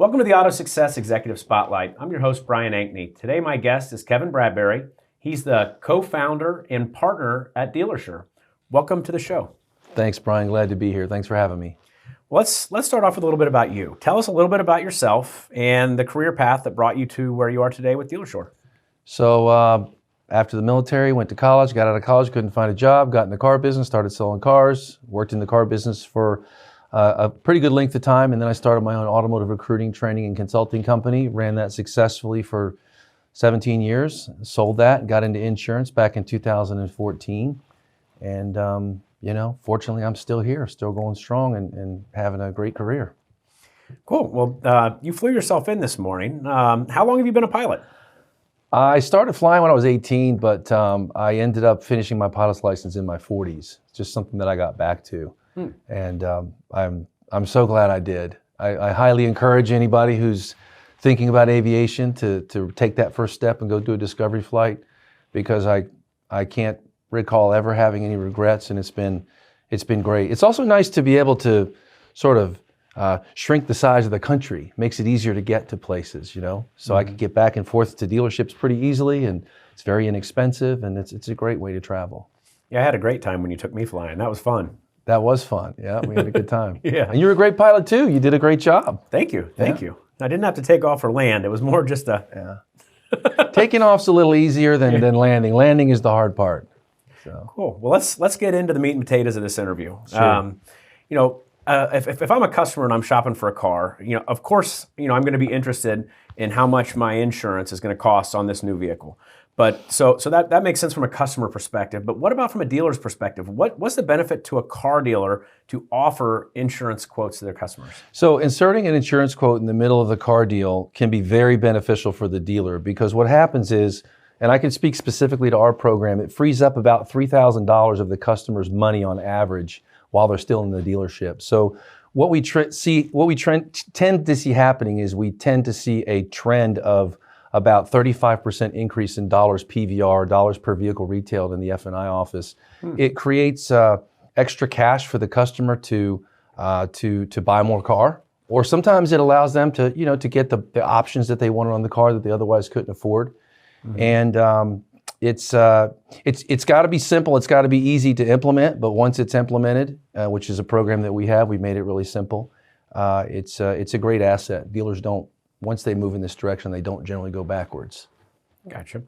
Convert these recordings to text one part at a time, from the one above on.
Welcome to the AutoSuccess Executive Spotlight. I'm your host, Brian Ankney. Today, my guest is Kevin Bradberry. He's the co-founder and partner at DealerSure. Welcome to the show. Thanks, Brian. Glad to be here. Thanks for having me. Let's start off with a little bit about you. Tell us a little bit about yourself and the career path that brought you to where you are today with DealerSure. So after the military, went to college, got out of college, couldn't find a job, got in the car business, started selling cars, worked in the car business for a pretty good length of time, and then I started my own automotive recruiting, training, and consulting company, ran that successfully for 17 years, sold that, got into insurance back in 2014, and fortunately I'm still here, still going strong and having a great career. Cool. Well, you flew yourself in this morning. How long have you been a pilot? I started flying when I was 18, but I ended up finishing my pilot's license in my 40s. It's just something that I got back to. And I'm so glad I did. I highly encourage anybody who's thinking about aviation to take that first step and go do a discovery flight, because I can't recall ever having any regrets, and it's been great. It's also nice to be able to sort of shrink the size of the country. Makes it easier to get to places, So I could get back and forth to dealerships pretty easily, and it's very inexpensive, and it's a great way to travel. Yeah, I had a great time when you took me flying. That was fun. That was fun. Yeah, we had a good time. Yeah. And you were a great pilot too. You did a great job. Thank you. Thank you. I didn't have to take off or land. It was more just Yeah. Taking off's a little easier than landing. Landing is the hard part. So. Cool. Well, let's get into the meat and potatoes of this interview. Sure. If I'm a customer and I'm shopping for a car, of course, I'm going to be interested in how much my insurance is going to cost on this new vehicle. But so that makes sense from a customer perspective. But what about from a dealer's perspective? What's the benefit to a car dealer to offer insurance quotes to their customers? So inserting an insurance quote in the middle of the car deal can be very beneficial for the dealer, because what happens is, and I can speak specifically to our program, it frees up about $3,000 of the customer's money on average while they're still in the dealership. So what we tend to see happening is we tend to see a trend of about 35% increase in dollars PVR, dollars per vehicle retailed in the F&I office. It creates extra cash for the customer to buy more car, or sometimes it allows them to get the options that they wanted on the car that they otherwise couldn't afford. And it's got to be simple. It's got to be easy to implement. But once it's implemented, which is a program that we have, we made it really simple. It's a great asset. Dealers don't. Once they move in this direction, they don't generally go backwards. Gotcha.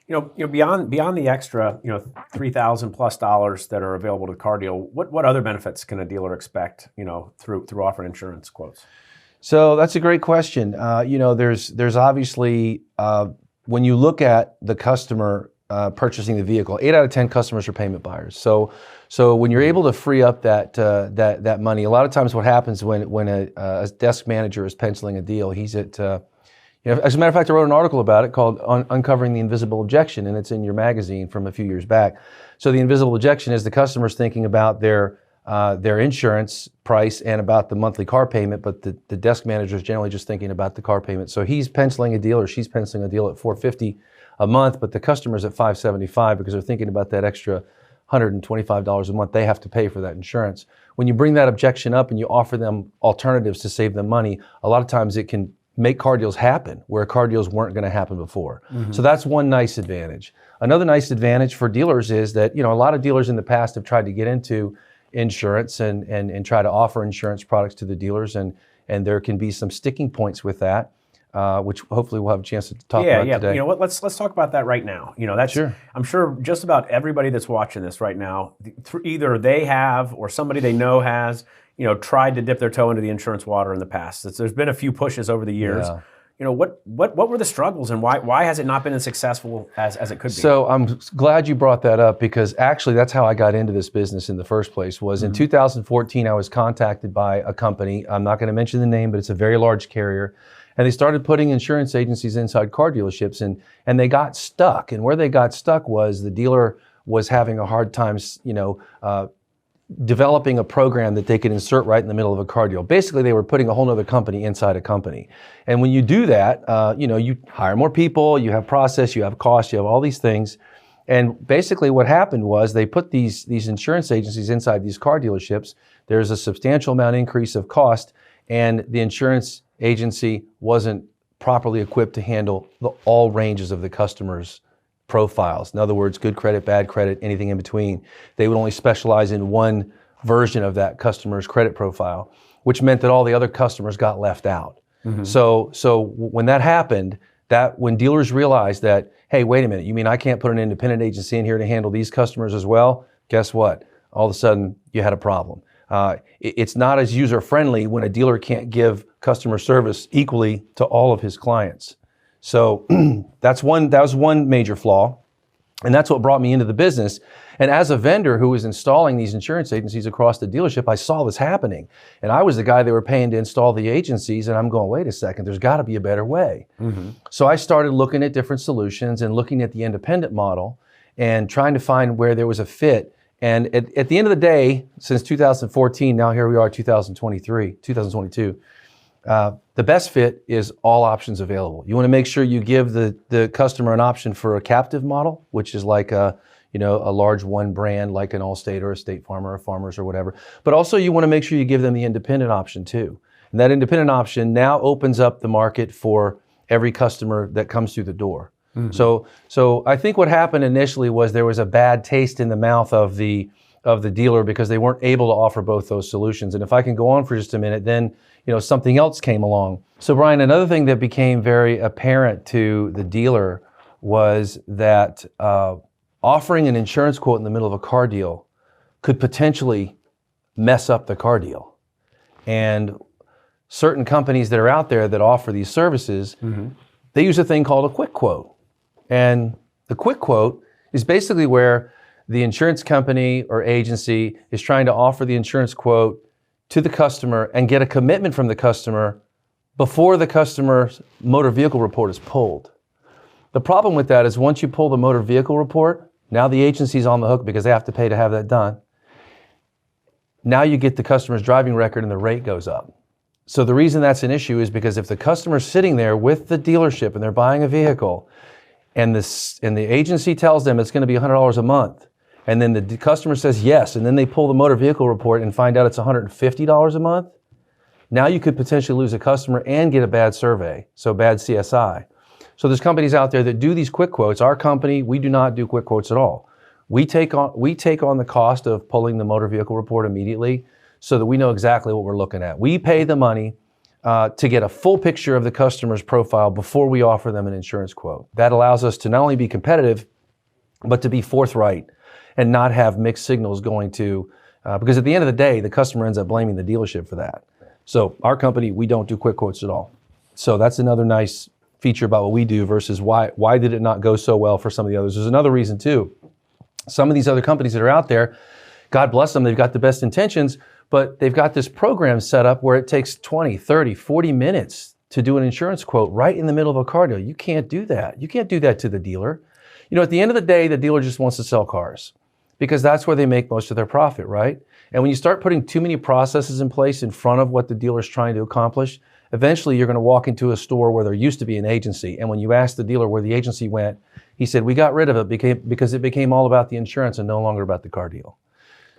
Beyond the extra, $3,000 plus that are available to the car deal, what other benefits can a dealer expect, through offering insurance quotes? So that's a great question. There's obviously, when you look at the customer purchasing the vehicle, 8 out of 10 customers are payment buyers. So when you're able to free up that money, a lot of times what happens when a desk manager is penciling a deal, he's at, as a matter of fact, I wrote an article about it called Uncovering the Invisible Objection, and it's in your magazine from a few years back. So the invisible objection is the customer's thinking about their insurance price and about the monthly car payment, but the desk manager is generally just thinking about the car payment. So he's penciling a deal, or she's penciling a deal at $450 a month, but the customer's at $575 because they're thinking about that extra $125 a month they have to pay for that insurance. When you bring that objection up and you offer them alternatives to save them money, a lot of times it can make car deals happen where car deals weren't going to happen before. So that's one nice advantage. Another nice advantage for dealers is that, a lot of dealers in the past have tried to get into insurance and try to offer insurance products to the dealers, and there can be some sticking points with that. Which hopefully we'll have a chance to talk about today. You know what? Let's talk about that right now. That's Sure. I'm sure just about everybody that's watching this right now, either they have or somebody they know has, tried to dip their toe into the insurance water in the past. There's been a few pushes over the years. Yeah. What were the struggles, and why has it not been as successful as it could be? So I'm glad you brought that up, because actually that's how I got into this business in the first place. Was in 2014 I was contacted by a company. I'm not going to mention the name, but it's a very large carrier. And they started putting insurance agencies inside car dealerships, and they got stuck. And where they got stuck was the dealer was having a hard time, developing a program that they could insert right in the middle of a car deal. Basically, they were putting a whole other company inside a company. And when you do that, you hire more people, you have process, you have cost, you have all these things. And basically what happened was they put these insurance agencies inside these car dealerships. There's a substantial amount increase of cost, and the insurance agency wasn't properly equipped to handle all ranges of the customer's profiles. In other words, good credit, bad credit, anything in between. They would only specialize in one version of that customer's credit profile, which meant that all the other customers got left out. So when that happened, when dealers realized that, hey, wait a minute, you mean I can't put an independent agency in here to handle these customers as well? Guess what? All of a sudden, you had a problem. It's not as user-friendly when a dealer can't give customer service equally to all of his clients. So that was one major flaw, and that's what brought me into the business. And as a vendor who was installing these insurance agencies across the dealership, I saw this happening. And I was the guy they were paying to install the agencies, and I'm going, wait a second, there's got to be a better way. So I started looking at different solutions and looking at the independent model and trying to find where there was a fit. And at the end of the day, since 2014, now here we are, 2022, the best fit is all options available. You want to make sure you give the customer an option for a captive model, which is like a large one brand like an Allstate or a State Farm or a Farmers or whatever. But also you want to make sure you give them the independent option too. And that independent option now opens up the market for every customer that comes through the door. So I think what happened initially was there was a bad taste in the mouth of the dealer because they weren't able to offer both those solutions. And if I can go on for just a minute, then something else came along. So Brian, another thing that became very apparent to the dealer was that offering an insurance quote in the middle of a car deal could potentially mess up the car deal. And certain companies that are out there that offer these services, they use a thing called a quick quote. And the quick quote is basically where the insurance company or agency is trying to offer the insurance quote to the customer and get a commitment from the customer before the customer's motor vehicle report is pulled. The problem with that is once you pull the motor vehicle report, now the agency's on the hook because they have to pay to have that done. Now you get the customer's driving record and the rate goes up. So the reason that's an issue is because if the customer's sitting there with the dealership and they're buying a vehicle and the agency tells them it's going to be $100 a month, and then the customer says yes, and then they pull the motor vehicle report and find out it's $150 a month, now you could potentially lose a customer and get a bad survey, so bad CSI. So there's companies out there that do these quick quotes. Our company, we do not do quick quotes at all. We take on the cost of pulling the motor vehicle report immediately so that we know exactly what we're looking at. We pay the money to get a full picture of the customer's profile before we offer them an insurance quote. That allows us to not only be competitive, but to be forthright and not have mixed signals going to, because at the end of the day, the customer ends up blaming the dealership for that. So our company, we don't do quick quotes at all. So that's another nice feature about what we do versus why did it not go so well for some of the others. There's another reason too. Some of these other companies that are out there, God bless them, they've got the best intentions, but they've got this program set up where it takes 20, 30, 40 minutes to do an insurance quote right in the middle of a car deal. You can't do that. You can't do that to the dealer. At the end of the day, the dealer just wants to sell cars because that's where they make most of their profit, right? And when you start putting too many processes in place in front of what the dealer's trying to accomplish, eventually you're going to walk into a store where there used to be an agency. And when you ask the dealer where the agency went, he said, we got rid of it because it became all about the insurance and no longer about the car deal.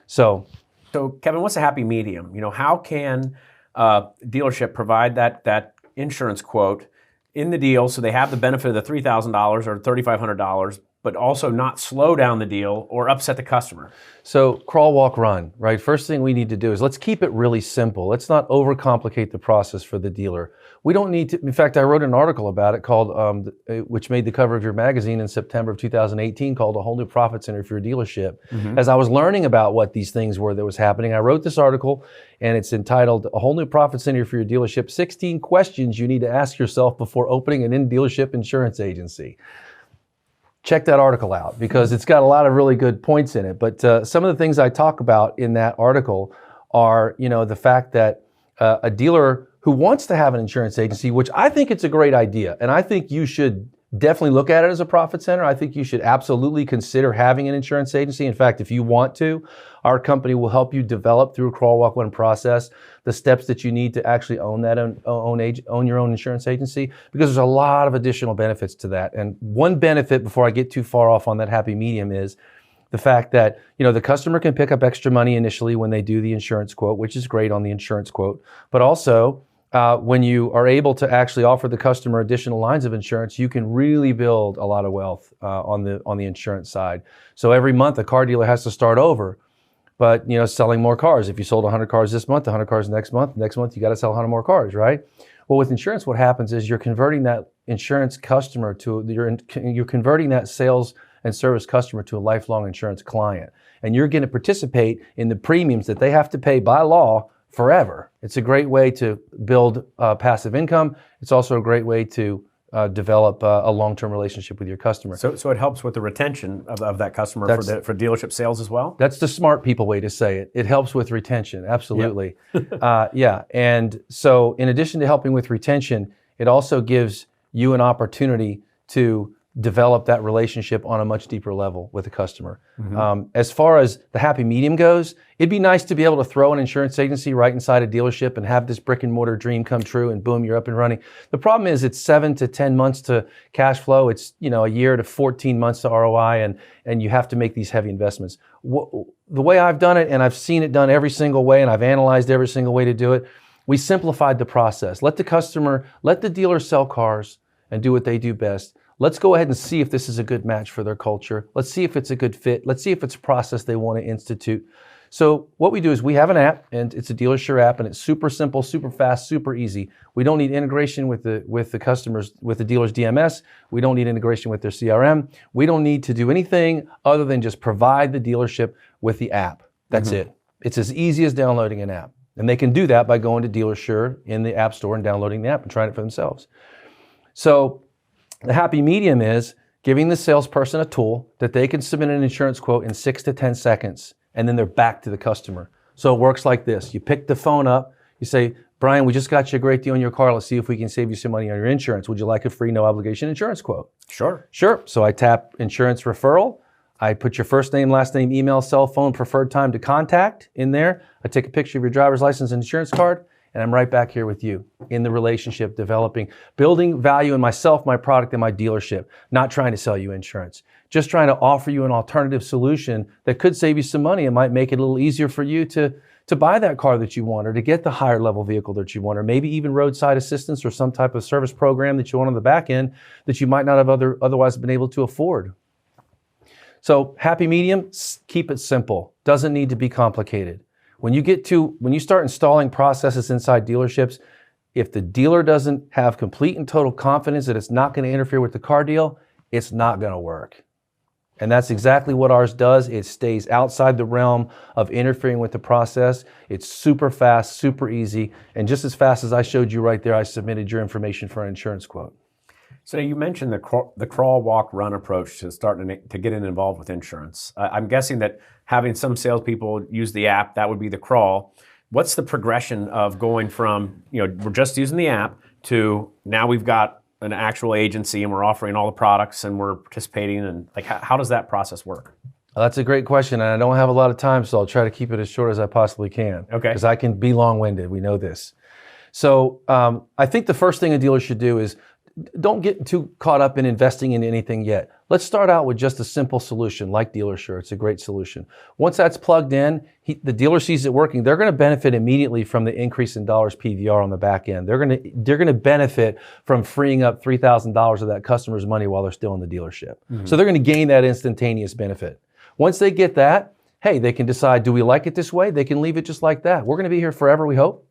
So Kevin, what's a happy medium? How can a dealership provide that insurance quote in the deal so they have the benefit of the $3,000 or $3,500, but also not slow down the deal or upset the customer? So crawl, walk, run, right? First thing we need to do is let's keep it really simple. Let's not overcomplicate the process for the dealer. We don't need to, in fact, I wrote an article about it called, which made the cover of your magazine in September of 2018 called A Whole New Profit Center for Your Dealership. As I was learning about what these things were that was happening, I wrote this article and it's entitled A Whole New Profit Center for Your Dealership, 16 Questions You Need to Ask Yourself Before Opening an In-Dealership Insurance Agency. Check that article out because it's got a lot of really good points in it. But some of the things I talk about in that article are, the fact that a dealer who wants to have an insurance agency, which I think it's a great idea, and I think you should definitely look at it as a profit center. I think you should absolutely consider having an insurance agency. In fact, if you want to, our company will help you develop through a crawl, walk, run process the steps that you need to actually own your own insurance agency, because there's a lot of additional benefits to that. And one benefit, before I get too far off on that happy medium, is the fact that the customer can pick up extra money initially when they do the insurance quote, which is great on the insurance quote, but also when you are able to actually offer the customer additional lines of insurance, you can really build a lot of wealth on the insurance side. So every month a car dealer has to start over, but selling more cars. If you sold 100 cars this month, 100 cars next month you got to sell 100 more cars, right? Well, with insurance, what happens is you're converting that insurance customer you're converting that sales and service customer to a lifelong insurance client, and you're going to participate in the premiums that they have to pay by law forever. It's a great way to build passive income. It's also a great way to develop a long-term relationship with your customer. So it helps with the retention of that customer for dealership sales as well? That's the smart people way to say it. It helps with retention, absolutely. Yep. Yeah, and so in addition to helping with retention, it also gives you an opportunity to develop that relationship on a much deeper level with the customer. Mm-hmm. As far as the happy medium goes, it'd be nice to be able to throw an insurance agency right inside a dealership and have this brick and mortar dream come true, and boom, you're up and running. The problem is it's 7 to 10 months to cash flow. It's a year to 14 months to ROI, and you have to make these heavy investments. The way I've done it, and I've seen it done every single way, and I've analyzed every single way to do it, we simplified the process. Let the dealer sell cars and do what they do best. Let's go ahead and see if this is a good match for their culture. Let's see if it's a good fit. Let's see if it's a process they want to institute. So what we do is we have an app, and it's a DealerSure app, and it's super simple, super fast, super easy. We don't need integration with the customers, with the dealer's DMS. We don't need integration with their CRM. We don't need to do anything other than just provide the dealership with the app. That's it. It's as easy as downloading an app. And they can do that by going to DealerSure in the App Store and downloading the app and trying it for themselves. So the happy medium is giving the salesperson a tool that they can submit an insurance quote in 6 to 10 seconds, and then they're back to the customer. So it works like this. You pick the phone up, you say, Brian, we just got you a great deal on your car. Let's see if we can save you some money on your insurance. Would you like a free, no obligation insurance quote? Sure. Sure. So I tap insurance referral. I put your first name, last name, email, cell phone, preferred time to contact in there. I take a picture of your driver's license and insurance card, and I'm right back here with you in the relationship, building value in myself, my product, and my dealership, not trying to sell you insurance, just trying to offer you an alternative solution that could save you some money and might make it a little easier for you to buy that car that you want, or to get the higher level vehicle that you want, or maybe even roadside assistance or some type of service program that you want on the back end that you might not have otherwise been able to afford. So happy medium, keep it simple. Doesn't need to be complicated. When you start installing processes inside dealerships, if the dealer doesn't have complete and total confidence that it's not going to interfere with the car deal, it's not going to work. And that's exactly what ours does. It stays outside the realm of interfering with the process. It's super fast, super easy, and just as fast as I showed you right there, I submitted your information for an insurance quote. So you mentioned the crawl, walk, run approach to starting to get involved with insurance. I'm guessing that having some salespeople use the app, that would be the crawl. What's the progression of going from, we're just using the app to now we've got an actual agency and we're offering all the products and we're participating, and how does that process work? Well, that's a great question, and I don't have a lot of time, so I'll try to keep it as short as I possibly can. Okay. Because I can be long-winded, we know this. So I think the first thing a dealer should do is don't get too caught up in investing in anything yet. Let's start out with just a simple solution like DealerSure. It's a great solution. Once that's plugged in, the dealer sees it working. They're going to benefit immediately from the increase in dollars PVR on the back end. They're going to benefit from freeing up $3,000 of that customer's money while they're still in the dealership. Mm-hmm. So they're going to gain that instantaneous benefit. Once they get that, hey, they can decide, do we like it this way? They can leave it just like that. We're going to be here forever, we hope.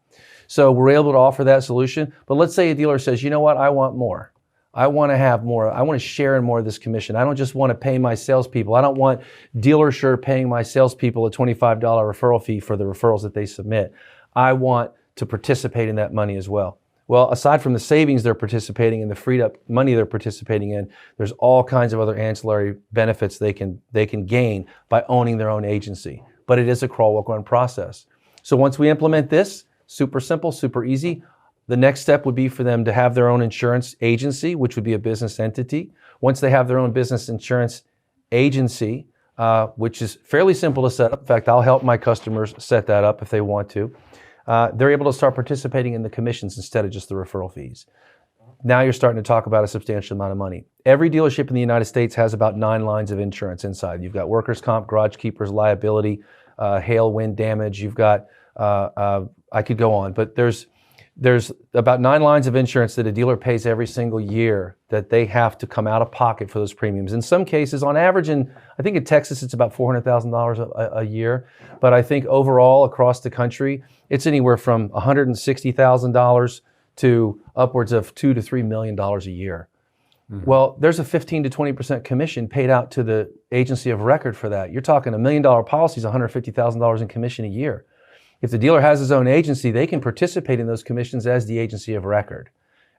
So we're able to offer that solution. But let's say a dealer says, you know what, I want more. I want to have more. I want to share in more of this commission. I don't just want to pay my salespeople. I don't want DealerSure paying my salespeople a $25 referral fee for the referrals that they submit. I want to participate in that money as well. Well, aside from the savings they're participating in, the freed up money they're participating in, there's all kinds of other ancillary benefits they can gain by owning their own agency. But it is a crawl, walk, run process. So once we implement this, super simple, super easy. The next step would be for them to have their own insurance agency, which would be a business entity. Once they have their own business insurance agency, which is fairly simple to set up. In fact, I'll help my customers set that up if they want to. They're able to start participating in the commissions instead of just the referral fees. Now you're starting to talk about a substantial amount of money. Every dealership in the United States has about 9 lines of insurance inside. You've got workers' comp, garage keepers, liability, hail, wind damage. You've got I could go on, but there's there's about 9 lines of insurance that a dealer pays every single year that they have to come out of pocket for those premiums. In some cases, on average, I think in Texas, it's about $400,000 a year. But I think overall across the country, it's anywhere from $160,000 to upwards of $2 to $3 million a year. Mm-hmm. Well, there's a 15 to 20% commission paid out to the agency of record for that. You're talking $1 million policies, $150,000 in commission a year. If the dealer has his own agency, they can participate in those commissions as the agency of record.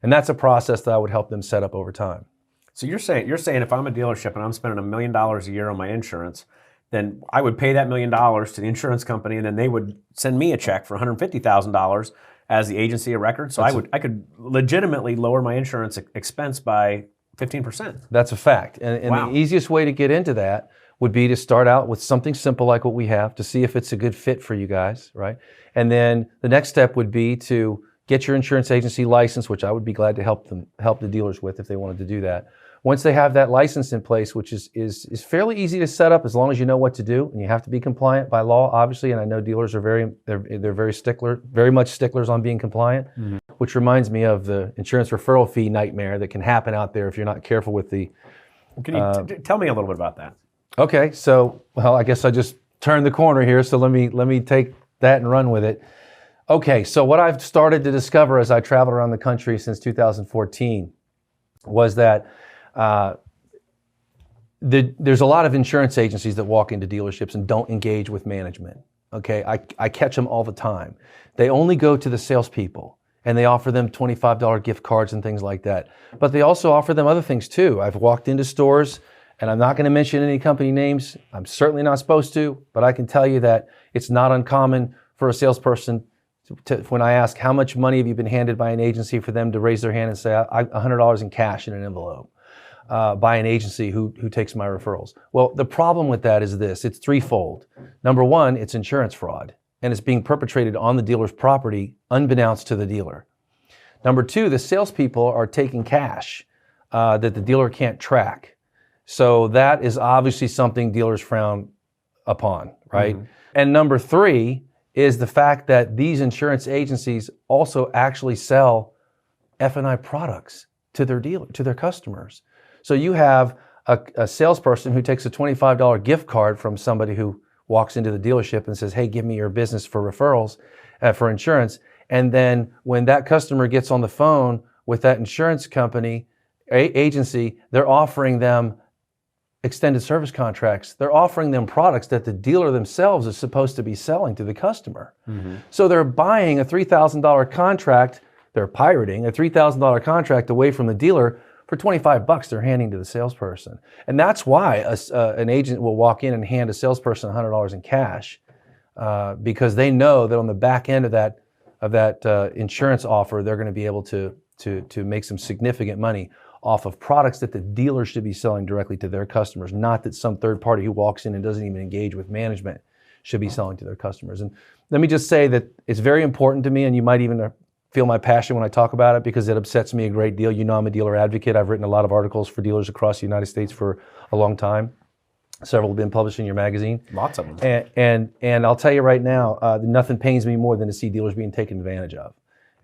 And that's a process that I would help them set up over time. So you're saying if I'm a dealership and I'm spending $1 million a year on my insurance, then I would pay that $1 million to the insurance company, and then they would send me a check for $150,000 as the agency of record. So I could legitimately lower my insurance expense by 15%. That's a fact. And wow. The easiest way to get into that would be to start out with something simple like what we have to see if it's a good fit for you guys, right? And then the next step would be to get your insurance agency license, which I would be glad to help the dealers with if they wanted to do that. Once they have that license in place, which is fairly easy to set up as long as you know what to do, and you have to be compliant by law, obviously. And I know dealers are very much sticklers on being compliant, mm-hmm. which reminds me of the insurance referral fee nightmare that can happen out there if you're not careful with the. Can you tell me a little bit about that? Okay, so I guess I just turned the corner here. So let me take that and run with it. Okay, so what I've started to discover as I traveled around the country since 2014 was that there's a lot of insurance agencies that walk into dealerships and don't engage with management. Okay, I catch them all the time. They only go to the salespeople and they offer them $25 gift cards and things like that. But they also offer them other things too. I've walked into stores, and I'm not going to mention any company names. I'm certainly not supposed to, but I can tell you that it's not uncommon for a salesperson when I ask how much money have you been handed by an agency, for them to raise their hand and say $100 in cash in an envelope by an agency who takes my referrals. Well, the problem with that is this. It's threefold. Number one, it's insurance fraud, and it's being perpetrated on the dealer's property unbeknownst to the dealer. Number two, the salespeople are taking cash that the dealer can't track. So that is obviously something dealers frown upon, right? Mm-hmm. And number three is the fact that these insurance agencies also actually sell F&I products to their customers. So you have a salesperson who takes a $25 gift card from somebody who walks into the dealership and says, hey, give me your business for referrals, for insurance. And then when that customer gets on the phone with that insurance company, agency, they're offering them extended service contracts. They're offering them products that the dealer themselves is supposed to be selling to the customer. Mm-hmm. So they're buying a $3,000 contract, they're pirating a $3,000 contract away from the dealer for $25 they're handing to the salesperson. And that's why an agent will walk in and hand a salesperson $100 in cash because they know that on the back end of that insurance offer, they're going to be able to make some significant money off of products that the dealer should be selling directly to their customers, not that some third party who walks in and doesn't even engage with management should be selling to their customers. And let me just say that it's very important to me, and you might even feel my passion when I talk about it because it upsets me a great deal. You know, I'm a dealer advocate. I've written a lot of articles for dealers across the United States for a long time. Several have been published in your magazine. Lots of them. And I'll tell you right now, nothing pains me more than to see dealers being taken advantage of.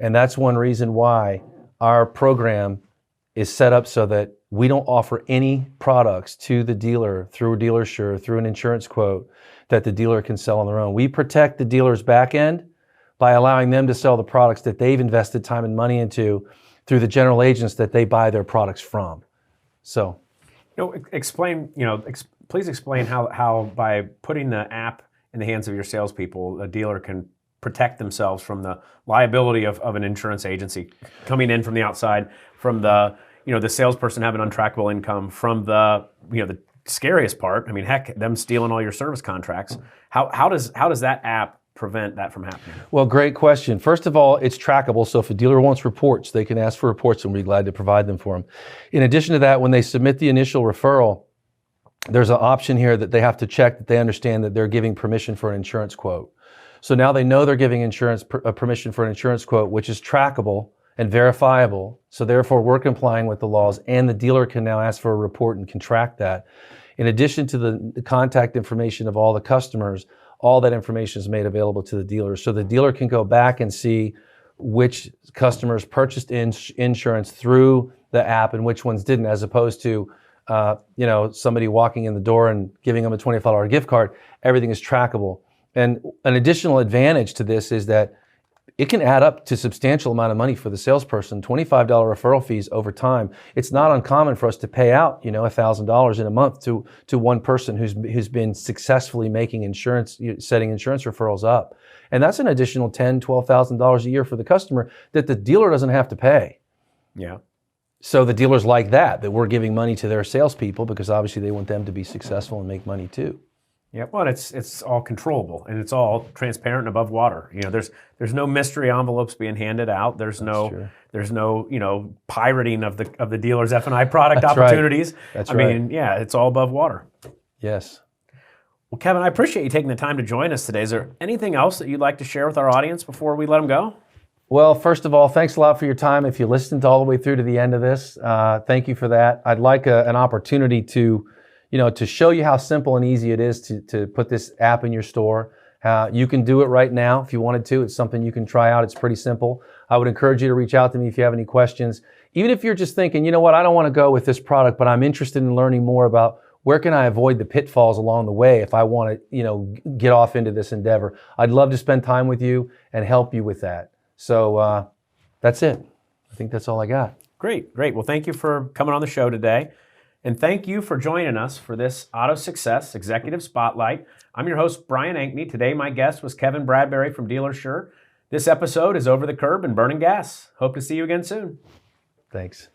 And that's one reason why our program is set up so that we don't offer any products to the dealer through DealerSure, through an insurance quote that the dealer can sell on their own. We protect the dealer's back end by allowing them to sell the products that they've invested time and money into through the general agents that they buy their products from. So, please explain how by putting the app in the hands of your salespeople, a dealer can protect themselves from the liability of an insurance agency coming in from the outside, from the salesperson having untrackable income, from the scariest part. I mean, heck, them stealing all your service contracts. How does that app prevent that from happening? Well, great question. First of all, it's trackable. So if a dealer wants reports, they can ask for reports and we'll be glad to provide them for them. In addition to that, when they submit the initial referral, there's an option here that they have to check that they understand that they're giving permission for an insurance quote. So now they know they're giving permission for an insurance quote, which is trackable and verifiable. So therefore, we're complying with the laws, and the dealer can now ask for a report and can track that. In addition to the contact information of all the customers, all that information is made available to the dealer. So the dealer can go back and see which customers purchased insurance through the app and which ones didn't, as opposed to somebody walking in the door and giving them a $25 gift card. Everything is trackable. And an additional advantage to this is that it can add up to a substantial amount of money for the salesperson. $25 referral fees over time. It's not uncommon for us to pay out, $1,000 in a month to one person who's been successfully making setting insurance referrals up. And that's an additional $10,000, $12,000 a year for the customer that the dealer doesn't have to pay. Yeah. So the dealers like that we're giving money to their salespeople, because obviously they want them to be successful and make money too. Yeah, well, it's all controllable and it's all transparent and above water. There's no mystery envelopes being handed out. There's no pirating of the dealer's F&I product That's opportunities. Right. That's I right. mean, yeah, it's all above water. Yes. Well, Kevin, I appreciate you taking the time to join us today. Is there anything else that you'd like to share with our audience before we let them go? Well, first of all, thanks a lot for your time. If you listened all the way through to the end of this, thank you for that. I'd like an opportunity to show you how simple and easy it is to put this app in your store. You can do it right now if you wanted to. It's something you can try out. It's pretty simple. I would encourage you to reach out to me if you have any questions. Even if you're just thinking, you know what, I don't want to go with this product, but I'm interested in learning more about where can I avoid the pitfalls along the way if I want to, get off into this endeavor. I'd love to spend time with you and help you with that. So that's it. I think that's all I got. Great. Well, thank you for coming on the show today. And thank you for joining us for this AutoSuccess Executive Spotlight. I'm your host, Brian Ankney. Today, my guest was Kevin Bradberry from DealerSure. This episode is Over the Curb and Burning Gas. Hope to see you again soon. Thanks.